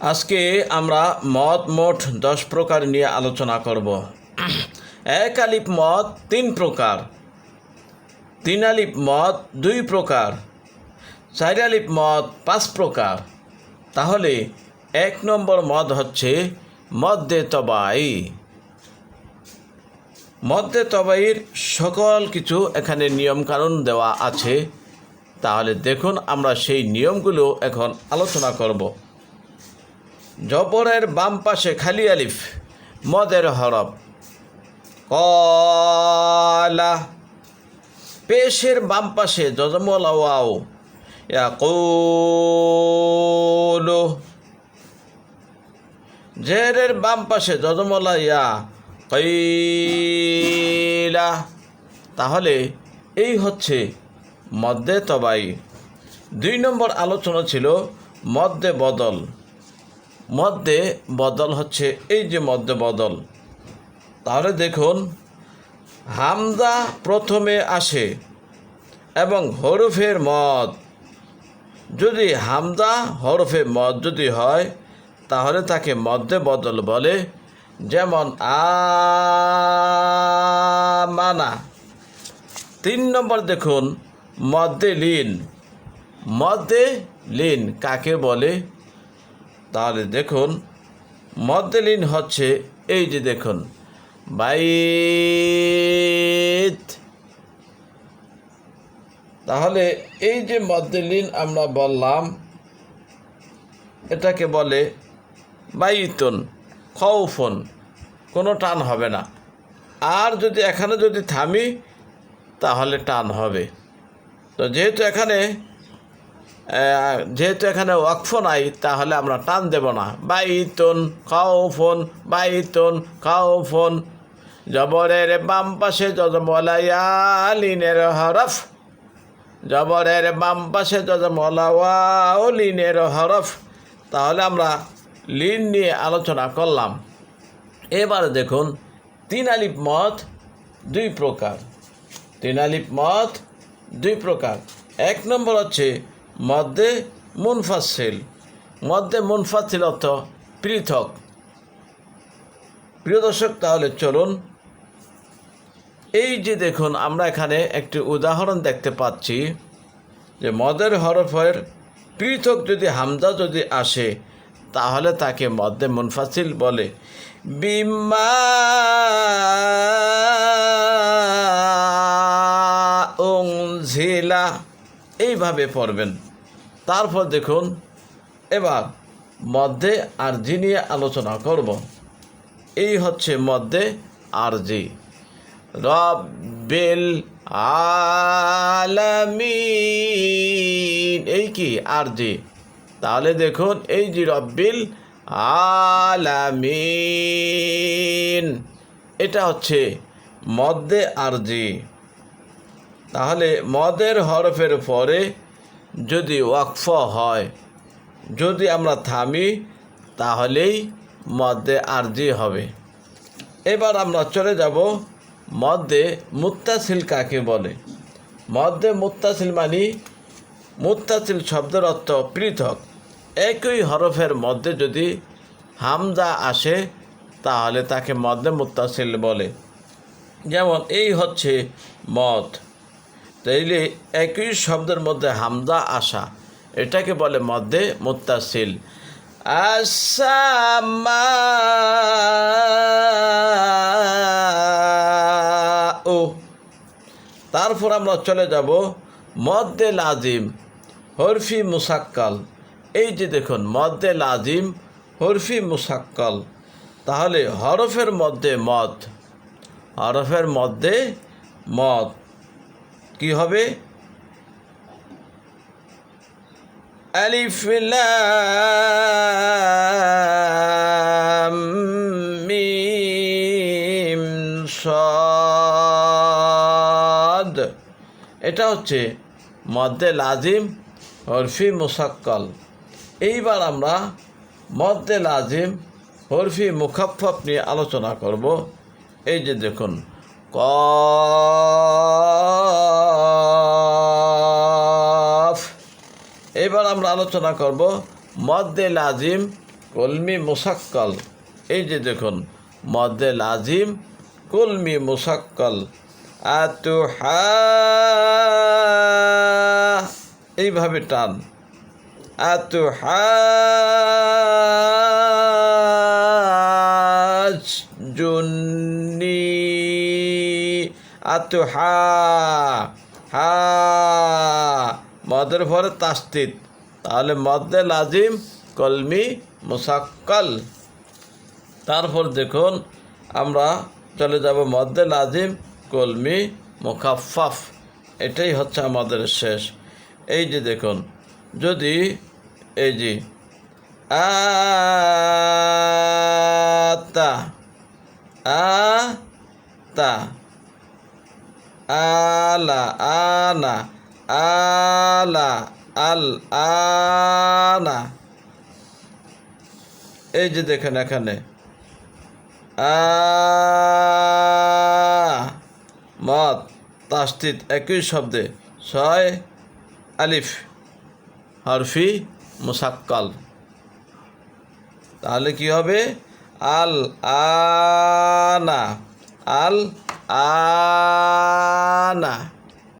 আজকে আমরা মদ মোট 10 প্রকার নিয়ে আলোচনা করব। এক আলিফ মদ 3 প্রকার, 3 আলিফ মদ 2 প্রকার, 4 আলিফ মদ 5 প্রকার। তাহলে 1 নম্বর মদ হচ্ছে মদ্দে তবাই। মদ্দে তবাইয়ের সকল কিছু এখানে নিয়মকানুন দেওয়া আছে। তাহলে দেখুন আমরা সেই নিয়মগুলো এখন আলোচনা করব। জবরের বাম পাশে খালি আলিফ মদের হরফ কলা। পেশের বাম পাশে যজমল ওয়াও ইয়াকুলু। জেরের বাম পাশে যজমলা ইয়া কিলা। তাহলে এই হচ্ছে মদ্দে তবাই। 2 নম্বর আলোচনা ছিল মদ্দে বদল। মদ্দে বদল হচ্ছে এই যে মদ্দে বদল। তাহলে দেখুন, হামজা প্রথমে আসে এবং হরফের মদ, যদি হামজা হরফে মদ যদি হয় তাহলে তাকে মদ্দে বদল বলে। যেমন আমানা। 3 নম্বর দেখুন মদ্দে লিন। মদ্দে লিন কাকে বলে? তাহলে দেখুন মদ্দে লিন হচ্ছে এই যে দেখুন বাইত। তাহলে এই যে মদ্দে লিন আমরা বললাম এটাকে বলে বাইতুন খৌফুন, কোনো টান হবে না। আর যদি এখানে যদি থামি তাহলে টান হবে। তো যেহেতু এখানে ওয়াকফ নাই তাহলে আমরা টান দেব না। বাইতুন খাউফুন, বাইতুন খাউফুন। জবরের বাম পাশে যজমলা ইয়া লিনের হরফ, জবরের বাম পাশে যজমলা ওয়াও লিনের হরফ। তাহলে আমরা লিন নিয়ে আলোচনা করলাম। এবারে দেখুন 3 আলিফ মদ 2 প্রকার। 3 আলিফ মদ 2 প্রকার। 1 নম্বর হচ্ছে মদ্দে মুনফাসিল। মদ্দে মুনফাসিল অর্থ পৃথক। প্রিয় দর্শক, তাহলে চলুন এই যে দেখুন আমরা এখানে একটি উদাহরণ দেখতে পাচ্ছি যে মদের হরফের পৃথক যদি হামজা যদি আসে তাহলে তাকে মদ্দে মুনফাসিল বলে। বিমা উনজিলা এইভাবে পড়বেন। তারপর দেখুন এবার মদ্দে আরজি নিয়ে আলোচনা করব। এই হচ্ছে মদ্দে আরজি। রব্বিল আলামিন, এই কি আরজি। তাহলে দেখুন এই যে রব্বিল আলামিন, এটা হচ্ছে মদ্দে আরজি। তাহলে মদের হরফের পরে যদি ওয়াকফ হয়, যদি আমরা থামি তাহলেই মদ্দে আরজি হবে। এবার আমরা চলে যাব মদ্দে মুত্তাসিল কাকে বলে। মদ্দে মুত্তাসিল মানে মুত্তাসিল শব্দের অর্থ পৃথক। একই হরফের মধ্যে যদি হামজা আসে তাহলে তাকে মদ্দে মুত্তাসিল বলে। যেমন এই হচ্ছে মদ, তাইলে একই শব্দের মধ্যে হামজা আসা, এটাকে বলে মদ্দে মুত্তাসিল। আসামা ও। তারপর আমরা চলে যাব মদ্দে লাজিম হরফি মুসাক্কাল। এই যে দেখুন মদ্দে লাজিম হরফি মুসাক্কাল। তাহলে হরফের মধ্যে মদ, হরফের মধ্যে মদ কি হবে? আলিফ লাম মিম সাদ। এটা হচ্ছে মদ্দে লাজিম হরফি মুসাক্কাল। এইবার আমরা মদ্দে লাজিম হরফি মুখাফফ নিয়ে আলোচনা করব। এই যে দেখুন কফ। এবার আমরা আলোচনা করব মদ্দে লাজিম কলমি মুসাক্কাল, এই যে দেখুন মদ্দে লাজিম কলমি মুসাক্কাল, আতুহা, এইভাবে টান, আতুহাজ্জুন্নি, আতুহা, হা, মদের পরে তাসদিদ, তাহলে মদ্দে লাজিম কলমি মুসাক্কাল। তারপর দেখুন আমরা চলে যাব মদ্দে লাজিম কলমি মুখাফফাফ, এটাই হচ্ছে আমাদের শেষ। এই যে দেখুন, যদি এই যে আতা, আতা, আলা, আনা, আলা, আল, আনা, এই যে দেখেন এখানে মদ তাসদিদ একই শব্দে 6 আলিফ হরফি মুসাক্কাল, তাহলে কি হবে? আল আনা, আল আনা।